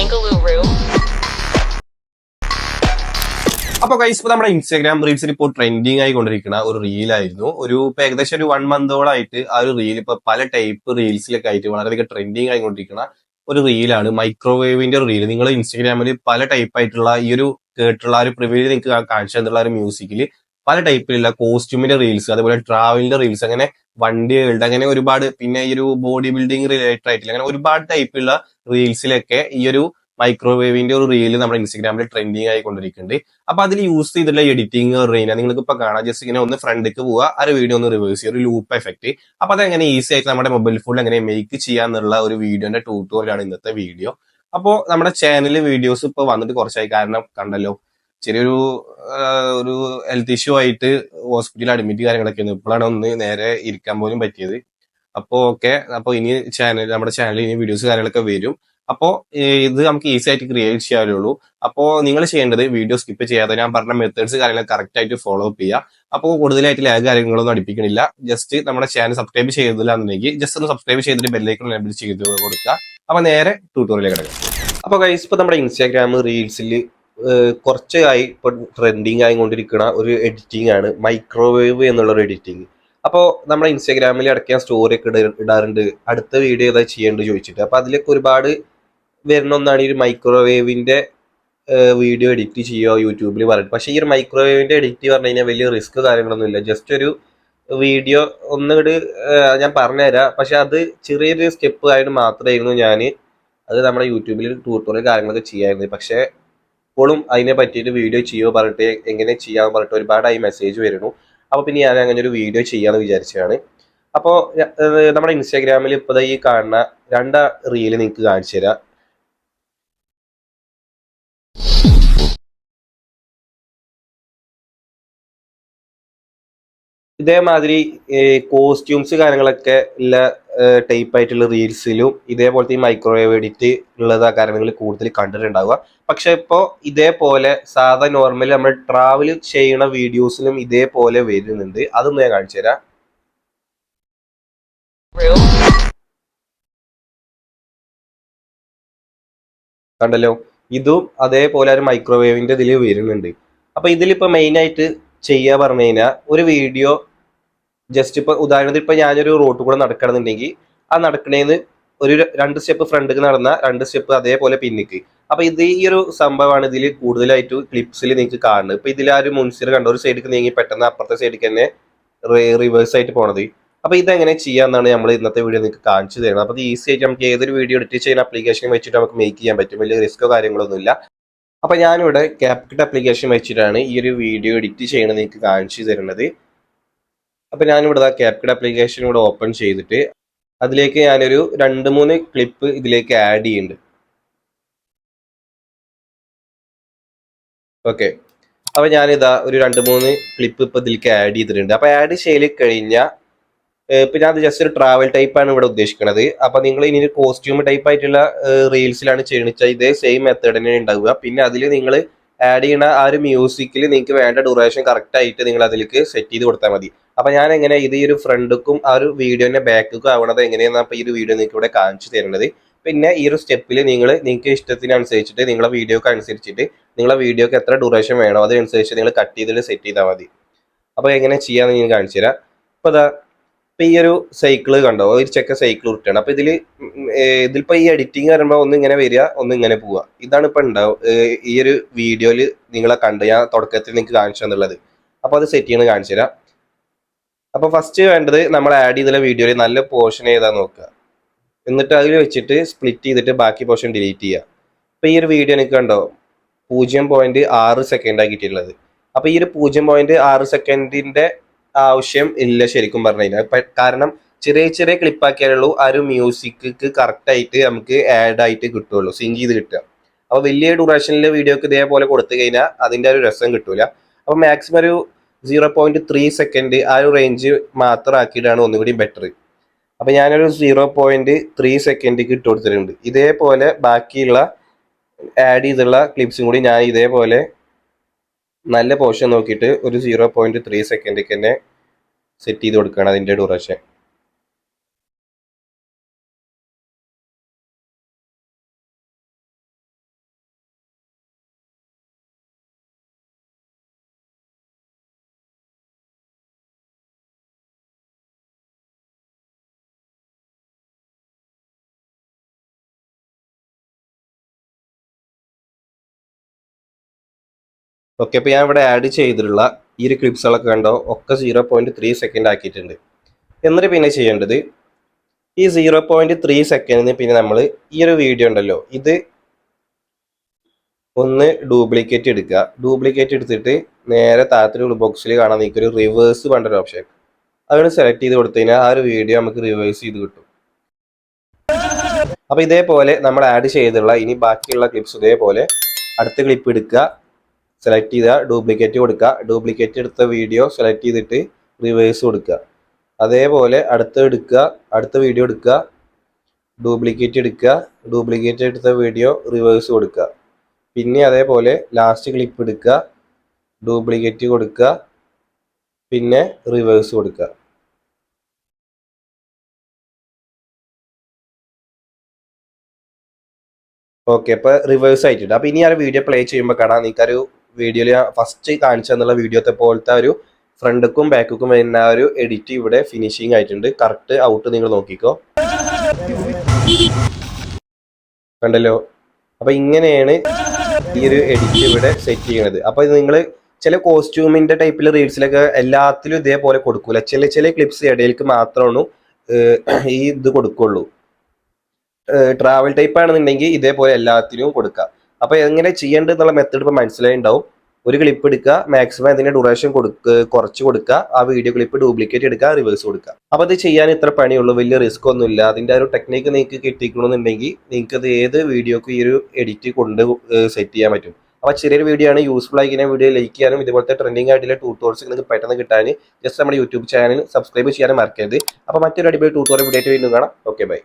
അപ്പോൾ ഗൈസ് ഇപ്പോൾ നമ്മുടെ ഇൻസ്റ്റാഗ്രാം റീൽസിൽ ഇപ്പോൾ ട്രെൻഡിങ് ആയിക്കൊണ്ടിരിക്കുന്ന ഒരു റീലായിരുന്നു. ഇപ്പൊ ഏകദേശം ഒരു 1 മന്തോളായിട്ട് ആ ഒരു റീൽ ഇപ്പൊ പല ടൈപ്പ് റീൽസിലൊക്കെ ആയിട്ട് വളരെയധികം ട്രെൻഡിങ് ആയിക്കൊണ്ടിരിക്കുന്ന ഒരു റീലാണ്. മൈക്രോവേവിന്റെ ഒരു റീൽ. നിങ്ങൾ ഇൻസ്റ്റാഗ്രാമിൽ പല ടൈപ്പ് ആയിട്ടുള്ള ഈ ഒരു കേട്ടുള്ള ഒരു പ്രിവ്യൂ നിങ്ങൾക്ക് കാണിച്ചു തന്നിട്ടുള്ള ഒരു മ്യൂസിക്കിൽ പല ടൈപ്പിലുള്ള കോസ്റ്റ്യൂമിന്റെ റീൽസ്, അതുപോലെ ട്രാവലിന്റെ റീൽസ്, അങ്ങനെ വണ്ടികളുടെ, അങ്ങനെ ഒരുപാട്, പിന്നെ ഈ ഒരു ബോഡി ബിൽഡിംഗ് റിലേറ്റഡ് ആയിട്ടുള്ള അങ്ങനെ ഒരുപാട് ടൈപ്പുള്ള റീൽസിലൊക്കെ ഈ ഒരു മൈക്രോവേവിന്റെ ഒരു റീല് നമ്മുടെ ഇൻസ്റ്റാഗ്രാമിൽ ട്രെൻഡിങ് ആയിക്കൊണ്ടിരിക്കുന്നുണ്ട്. അപ്പൊ അതിൽ യൂസ് ചെയ്തിട്ടുള്ള എഡിറ്റിംഗ് പറഞ്ഞാൽ നിങ്ങൾക്ക് ഇപ്പൊ കാണാം. ജസ്റ്റ് ഇങ്ങനെ ഒന്ന് ഫ്രണ്ടിലേക്ക് പോവുക, ആ ഒരു വീഡിയോ ഒന്ന് റിവേഴ്സ് ചെയ്യുക, ഒരു ലൂപ്പ് എഫക്ട്. അപ്പൊ അതെങ്ങനെ ഈസി ആയിട്ട് നമ്മുടെ മൊബൈൽ ഫോണിൽ എങ്ങനെ മേക്ക് ചെയ്യാന്നുള്ള ഒരു വീഡിയോന്റെ ട്യൂട്ടോറിയലാണ് ഇന്നത്തെ വീഡിയോ. അപ്പോൾ നമ്മുടെ ചാനലിൽ വീഡിയോസ് ഇപ്പൊ വന്നിട്ട് കുറച്ചായി. കാരണം കണ്ടല്ലോ, ചെറിയൊരു ഒരു ഹെൽത്ത് ഇഷ്യൂ ആയിട്ട് ഹോസ്പിറ്റലിൽ അഡ്മിറ്റ് കാര്യങ്ങളൊക്കെ ആയിരുന്നു. ഇപ്പോഴാണ് ഒന്ന് നേരെ ഇരിക്കാൻ പോലും പറ്റിയത്. അപ്പോൾ ഇനി നമ്മുടെ ചാനലിൽ ഇനി വീഡിയോസ് കാര്യങ്ങളൊക്കെ വരും. അപ്പോൾ ഇത് നമുക്ക് ഈസി ആയിട്ട് ക്രിയേറ്റ് ചെയ്യാനുള്ളൂ. അപ്പോൾ നിങ്ങൾ ചെയ്യേണ്ടത് വീഡിയോ സ്കിപ്പ് ചെയ്യാതെ ഞാൻ പറഞ്ഞ മെത്തേഡ്സ് കാര്യങ്ങൾ കറക്റ്റ് ആയിട്ട് ഫോളോ അപ്പ് ചെയ്യുക. അപ്പോൾ കൂടുതലായിട്ട് ലാഗ് കാര്യങ്ങളൊന്നും അടുപ്പിക്കണില്ല. ജസ്റ്റ് നമ്മുടെ ചാനൽ സബ്സ്ക്രൈബ് ചെയ്തില്ല എന്നുണ്ടെങ്കിൽ ജസ്റ്റ് ഒന്ന് സബ്സ്ക്രൈബ് ചെയ്തിട്ട് ബെല്ലൈക്കൺ എനേബിൾ ചെയ്ത് കൊടുക്കുക. അപ്പൊ നേരെ ട്യൂട്ടോറിയലിലേക്ക് കിടക്കാം. അപ്പോൾ ഗൈസ് ഇപ്പോൾ നമ്മുടെ ഇൻസ്റ്റാഗ്രാം റീൽസിൽ കുറച്ചായി ഇപ്പോൾ ട്രെൻഡിങ് ആയിക്കൊണ്ടിരിക്കുന്ന ഒരു എഡിറ്റിംഗ് ആണ് മൈക്രോവേവ് എന്നുള്ളൊരു എഡിറ്റിംഗ്. അപ്പോൾ നമ്മുടെ ഇൻസ്റ്റാഗ്രാമിൽ ഇടയ്ക്ക് ഞാൻ സ്റ്റോറി ഒക്കെ ഇടാറുണ്ട്, അടുത്ത വീഡിയോ ഏതാ ചെയ്യേണ്ടത് ചോദിച്ചിട്ട്. അപ്പോൾ അതിലൊക്കെ ഒരുപാട് വരുന്ന ഒന്നാണ് ഈ ഒരു മൈക്രോവേവിന്റെ വീഡിയോ എഡിറ്റ് ചെയ്യുക യൂട്യൂബിൽ പറയുന്നത്. പക്ഷേ ഈ ഒരു മൈക്രോവേവിന്റെ എഡിറ്റ് പറഞ്ഞു കഴിഞ്ഞാൽ വലിയ റിസ്ക് കാര്യങ്ങളൊന്നും ഇല്ല. ജസ്റ്റ് ഒരു വീഡിയോ ഒന്നുകൂടി ഞാൻ പറഞ്ഞുതരാം. പക്ഷെ അത് ചെറിയൊരു സ്റ്റെപ്പ് ആയിട്ട് മാത്രമായിരുന്നു ഞാൻ അത് നമ്മുടെ യൂട്യൂബിൽ ട്യൂട്ടോറിയൽ കാര്യങ്ങളൊക്കെ ചെയ്യാറുണ്ട്. പക്ഷേ ഇപ്പോഴും അതിനെ പറ്റിയിട്ട് വീഡിയോ ചെയ്യുമോ പറഞ്ഞിട്ട്, എങ്ങനെ ചെയ്യാമെന്ന് പറഞ്ഞിട്ട് ഒരുപാടായി മെസ്സേജ് വരുന്നു. അപ്പോൾ പിന്നെ ഞാൻ അങ്ങനെ ഒരു വീഡിയോ ചെയ്യാമെന്ന് വിചാരിച്ചതാണ്. അപ്പോൾ നമ്മുടെ ഇൻസ്റ്റാഗ്രാമിൽ ഇപ്പോൾ ഈ കാണുന്ന 2 റീല് നിങ്ങൾക്ക് കാണിച്ചു തരാം. ഇതേമാതിരി കോസ്റ്റ്യൂംസ് കാര്യങ്ങളൊക്കെ ഉള്ള ടൈപ്പ് ആയിട്ടുള്ള റീൽസിലും ഇതേപോലത്തെ ഈ മൈക്രോവേവ് എഡിറ്റ് ഉള്ളതാ കാര്യങ്ങൾ കൂടുതൽ കണ്ടിട്ടുണ്ടാവുക. പക്ഷെ ഇപ്പോൾ ഇതേപോലെ സാധാ നോർമലി നമ്മൾ ട്രാവൽ ചെയ്യുന്ന വീഡിയോസിലും ഇതേപോലെ വരുന്നുണ്ട്. അതൊന്നും ഞാൻ കാണിച്ചു തരാം. കണ്ടല്ലോ, ഇതും അതേപോലെ ഒരു മൈക്രോവേവിന്റെ ഇതിൽ വരുന്നുണ്ട്. അപ്പൊ ഇതിലിപ്പോ മെയിൻ ആയിട്ട് ചെയ്യാ പറഞ്ഞു കഴിഞ്ഞാൽ ഒരു വീഡിയോ ജസ്റ്റ് ഇപ്പൊ ഉദാഹരണത്തിന് ഇപ്പൊ ഞാനൊരു റോഡ് കൂടെ നടക്കണമെന്നുണ്ടെങ്കിൽ ആ നടക്കണേന്ന് ഒരു 2 സ്റ്റെപ്പ് ഫ്രണ്ടിക്ക് നടന്ന 2 സ്റ്റെപ്പ് അതേപോലെ പിന്നിക്ക്. അപ്പൊ ഇത് ഈ ഒരു സംഭവമാണ് ഇതിൽ കൂടുതലായിട്ട് ക്ലിപ്സിൽ നിങ്ങൾക്ക് കാണുന്നത്. ഇപ്പൊ ഇതിൽ ആ ഒരു മുൻസിൽ കണ്ട ഒരു സൈഡിലേക്ക് നീങ്ങി പെട്ടെന്ന് അപ്പുറത്തെ സൈഡിലേക്ക് തന്നെ റിവേഴ്സ് ആയിട്ട് പോണത്. അപ്പൊ ഇതെങ്ങനെ ചെയ്യാന്നാണ് നമ്മൾ ഇന്നത്തെ വീഡിയോ നിങ്ങൾക്ക് കാണിച്ചു തരുന്നത്. അപ്പൊ ഈസി ആയിട്ട് നമുക്ക് ഏതൊരു വീഡിയോ എഡിറ്റ് ചെയ്യുന്ന ആപ്ലിക്കേഷൻ വെച്ചിട്ട് നമുക്ക് മേക്ക് ചെയ്യാൻ പറ്റും. വലിയ റിസ്കോ കാര്യങ്ങളൊന്നുമില്ല. അപ്പൊ ഞാനിവിടെ ക്യാപ്കട്ട് ആപ്ലിക്കേഷൻ വെച്ചിട്ടാണ് ഈ ഒരു വീഡിയോ എഡിറ്റ് ചെയ്യണത് നിങ്ങൾക്ക് കാണിച്ചു തരുന്നത്. അപ്പൊ ഞാനിവിടെ ക്യാപ്കട്ട് ആപ്ലിക്കേഷൻ ഇവിടെ ഓപ്പൺ ചെയ്തിട്ട് അതിലേക്ക് ഞാനൊരു 2-3 ക്ലിപ്പ് ഇതിലേക്ക് ആഡ് ചെയ്യുന്നുണ്ട്. ഓക്കെ, അപ്പൊ ഞാനിതാ ഒരു 2-3 ക്ലിപ്പ് ഇപ്പൊ ഇതിലേക്ക് ആഡ് ചെയ്തിട്ടുണ്ട്. അപ്പൊ ആഡ് ചെയ്ത് കഴിഞ്ഞാൽ ഇപ്പൊ ഞാൻ ജസ്റ്റ് ഒരു ട്രാവൽ ടൈപ്പാണ് ഇവിടെ ഉദ്ദേശിക്കുന്നത്. അപ്പൊ നിങ്ങൾ ഇനി ഒരു കോസ്റ്റ്യൂം ടൈപ്പ് ആയിട്ടുള്ള റീൽസിലാണ് ചെയ്യണിച്ചാൽ ഇതേ സെയിം മെത്തേഡ് തന്നെ ഉണ്ടാവുക. പിന്നെ അതിൽ നിങ്ങൾ ആഡ് ചെയ്യുന്ന ആ ഒരു മ്യൂസിക്കിൽ നിങ്ങൾക്ക് വേണ്ട ഡ്യൂറേഷൻ കറക്റ്റ് ആയിട്ട് നിങ്ങൾ അതിലേക്ക് സെറ്റ് ചെയ്ത് കൊടുത്താൽ മതി. അപ്പൊ ഞാൻ എങ്ങനെ ഇത് ഈ ഒരു ഫ്രണ്ടിക്കും ആ ഒരു വീഡിയോന്റെ ബാക്കിക്കും ആവണത് എങ്ങനെയാണെന്ന് അപ്പൊ ഈ ഒരു വീഡിയോ നിങ്ങൾക്ക് ഇവിടെ കാണിച്ചു തരുന്നത്. പിന്നെ ഈ ഒരു സ്റ്റെപ്പിൽ നിങ്ങൾക്ക് ഇഷ്ടത്തിനനുസരിച്ചിട്ട് നിങ്ങളെ വീഡിയോക്ക് അനുസരിച്ചിട്ട് നിങ്ങളെ വീഡിയോക്ക് എത്ര ഡ്യൂറേഷൻ വേണോ അതനുസരിച്ച് നിങ്ങൾ കട്ട് ചെയ്തിട്ട് സെറ്റ് ചെയ്താൽ മതി. അപ്പൊ എങ്ങനെ ചെയ്യാന്ന് ഞാൻ കാണിച്ചു തരാം. അപ്പൊ ഇപ്പൊ ഈ ഒരു സൈക്കിള് കണ്ടോ, ഒരു ചെക്ക സൈക്കിൾ ഉരുട്ടാണ്. അപ്പൊ ഇതിലിപ്പോ ഈ എഡിറ്റിംഗ് വരുമ്പോ ഒന്ന് ഇങ്ങനെ വരിക, ഒന്ന് ഇങ്ങനെ പോവുക. ഇതാണ് ഇപ്പൊ ഉണ്ടാവും ഈ ഒരു വീഡിയോയിൽ നിങ്ങളെ കണ്ട് ഞാൻ തുടക്കത്തിൽ നിങ്ങൾക്ക് കാണിച്ചു തന്നുള്ളത്. അപ്പൊ അത് സെറ്റ് ചെയ്യണം കാണിച്ചു തരാം. അപ്പൊ ഫസ്റ്റ് വേണ്ടത് നമ്മൾ ആഡ് ചെയ്തുള്ള വീഡിയോയിൽ നല്ല പോർഷൻ ഏതാ നോക്കുക. എന്നിട്ട് അതിൽ വെച്ചിട്ട് സ്പ്ലിറ്റ് ചെയ്തിട്ട് ബാക്കി പോർഷൻ ഡിലീറ്റ് ചെയ്യുക. ഇപ്പൊ ഈ ഒരു വീഡിയോ എനിക്ക് കണ്ടോ 0.6 സെക്കൻഡ് ആക്കിയിട്ടുള്ളത്. അപ്പൊ ഈ ഒരു 0.6 സെക്കൻഡിന്റെ ആവശ്യം ഇല്ല ശരിക്കും പറഞ്ഞു കഴിഞ്ഞാൽ. കാരണം ചെറിയ ചെറിയ ക്ലിപ്പാക്കിയാലുള്ളൂ ആ ഒരു മ്യൂസിക്ക് കറക്റ്റ് ആയിട്ട് നമുക്ക് ആഡ് ആയിട്ട് കിട്ടുള്ളൂ, സിങ്ക് ചെയ്ത് കിട്ടുക. അപ്പൊ വലിയ ഡ്യൂറേഷനിലെ വീഡിയോക്ക് ഇതേപോലെ കൊടുത്തു കഴിഞ്ഞാൽ അതിന്റെ ഒരു രസം കിട്ടൂല. അപ്പൊ മാക്സിമം ഒരു 0.3 സെക്കൻഡ് ആ ഒരു റേഞ്ച് മാത്രം ആക്കിയിട്ടാണ് ഒന്നുകൂടി ബെറ്റർ. അപ്പൊ ഞാനൊരു 0.3 സെക്കൻഡിക്ക് ഇട്ട് കൊടുത്തിട്ടുണ്ട്. ഇതേപോലെ ബാക്കിയുള്ള ആഡ് ചെയ്തുള്ള ക്ലിപ്സും കൂടി ഞാൻ ഇതേപോലെ നല്ല പോർഷൻ നോക്കിയിട്ട് ഒരു 0.3 സെക്കൻഡിക്ക് തന്നെ സെറ്റ് ചെയ്ത് കൊടുക്കുകയാണ് അതിന്റെ ഡ്യൂറേഷൻ. ഓക്കെ, അപ്പോൾ ഞാൻ ഇവിടെ ആഡ് ചെയ്തിട്ടുള്ള ഈ ഒരു ക്ലിപ്സുകളൊക്കെ കണ്ടോ, ഒക്കെ 0.3 സെക്കൻഡ് ആക്കിയിട്ടുണ്ട്. എന്നിട്ട് പിന്നെ ചെയ്യേണ്ടത് ഈ 0.3 സെക്കൻഡിന് പിന്നെ നമ്മൾ ഈ ഒരു വീഡിയോ ഉണ്ടല്ലോ, ഇത് ഒന്ന് ഡ്യൂപ്ലിക്കേറ്റ് എടുക്കുക. ഡ്യൂപ്ലിക്കേറ്റ് എടുത്തിട്ട് നേരെ താഴത്തെ ബോക്സിൽ കാണാൻ നിൽക്കൊരു റിവേഴ്സ് വേണ്ട ഒരു ഓപ്ഷൻ, അങ്ങനെ സെലക്ട് ചെയ്ത് കൊടുത്തു കഴിഞ്ഞാൽ ആ ഒരു വീഡിയോ നമുക്ക് റിവേഴ്സ് ചെയ്ത് കിട്ടും. അപ്പോൾ ഇതേപോലെ നമ്മൾ ആഡ് ചെയ്തിട്ടുള്ള ഇനി ബാക്കിയുള്ള ക്ലിപ്സ് ഇതേപോലെ അടുത്ത ക്ലിപ്പ് എടുക്കുക, സെലക്ട് ചെയ്യുക, ഡ്യൂപ്ലിക്കേറ്റ് കൊടുക്കുക. ഡ്യൂപ്ലിക്കേറ്റ് എടുത്ത വീഡിയോ സെലക്ട് ചെയ്തിട്ട് റിവേഴ്സ് കൊടുക്കുക. അതേപോലെ അടുത്ത വീഡിയോ എടുക്കുക, ഡ്യൂപ്ലിക്കേറ്റ് എടുക്കുക, ഡ്യൂപ്ലിക്കേറ്റ് എടുത്ത വീഡിയോ റിവേഴ്സ് കൊടുക്കുക. പിന്നെ അതേപോലെ ലാസ്റ്റ് ക്ലിപ്പ് എടുക്കുക, ഡ്യൂപ്ലിക്കേറ്റ് കൊടുക്കുക, പിന്നെ റിവേഴ്സ് കൊടുക്കുക. ഓക്കെ, അപ്പോൾ റിവേഴ്സ് ആയിട്ടുണ്ട്. അപ്പോൾ ഇനി ആ വീഡിയോ പ്ലേ ചെയ്യുമ്പോൾ കാണാം നിങ്ങൾക്കൊരു വീഡിയോയിൽ ഫസ്റ്റ് കാണിച്ചു തന്നുള്ള വീഡിയോത്തെ പോലത്തെ ഒരു ഫ്രണ്ടുക്കും ബാക്കും വരുന്ന ആ ഒരു എഡിറ്റ് ഇവിടെ ഫിനിഷിങ് ആയിട്ടുണ്ട്. കറക്റ്റ് ഔട്ട് നിങ്ങൾ നോക്കിക്കോ, കണ്ടല്ലോ. അപ്പോൾ ഇങ്ങനെയാണ് ഈ ഒരു എഡിറ്റ് ഇവിടെ സെറ്റ് ചെയ്യണത്. അപ്പോൾ ഇത് നിങ്ങൾ ചില കോസ്റ്റ്യൂമിന്റെ ടൈപ്പിൽ റീൽസിലൊക്കെ എല്ലാത്തിലും ഇതേപോലെ കൊടുക്കൂല. ചില ക്ലിപ്സ് ഇടയിലേക്ക് മാത്രമാണ് ഈ ഇത് കൊടുക്കുള്ളൂ. ട്രാവൽ ടൈപ്പ് ആണെന്നുണ്ടെങ്കിൽ ഇതേപോലെ എല്ലാത്തിനും കൊടുക്കുക. അപ്പോൾ എങ്ങനെ ചെയ്യേണ്ടത് എന്നുള്ള മെത്തേഡ് ഇപ്പോൾ മനസ്സിലായിട്ടുണ്ടാവും. ഒരു ക്ലിപ്പ് എടുക്കുക, മാക്സിമം അതിന്റെ ഡ്യൂറേഷൻ കുറച്ച് കൊടുക്കുക, ആ വീഡിയോ ക്ലിപ്പ് ഡ്യൂപ്ലിക്കേറ്റ് എടുക്കുക, റിവേഴ്സ് കൊടുക്കുക. അപ്പോൾ ഇത് ചെയ്യാൻ ഇത്ര പണിയുള്ളൂ, വലിയ റിസ്ക് ഒന്നുമില്ല. അതിന്റെ ഒരു ടെക്നിക്ക് നിങ്ങൾക്ക് കിട്ടിക്കണമെന്നുണ്ടെങ്കിൽ നിങ്ങൾക്ക് അത് ഏത് വീഡിയോക്ക് ഈ ഒരു എഡിറ്റ് കൊണ്ട് സെറ്റ് ചെയ്യാൻ പറ്റും. അപ്പോൾ ചെറിയൊരു വീഡിയോ ആണ്, യൂസ്ഫുൾ ആയി വീഡിയോ ലൈക്ക് ചെയ്യാനും ഇതുപോലത്തെ ട്രെൻഡിങ് ആയിട്ടുള്ള ട്യൂട്ടോറിയൽസ് നിങ്ങൾക്ക് പെട്ടെന്ന് കിട്ടാൻ ജസ്റ്റ് നമ്മുടെ യൂട്യൂബ് ചാനൽ സബ്സ്ക്രൈബ് ചെയ്യാനും മറക്കരുത്. അപ്പോൾ മറ്റൊരു അടിപൊളി ട്യൂട്ടോറിയൽ വീഡിയോ ആയിട്ട് വീണ്ടും കാണാം. Okay, by.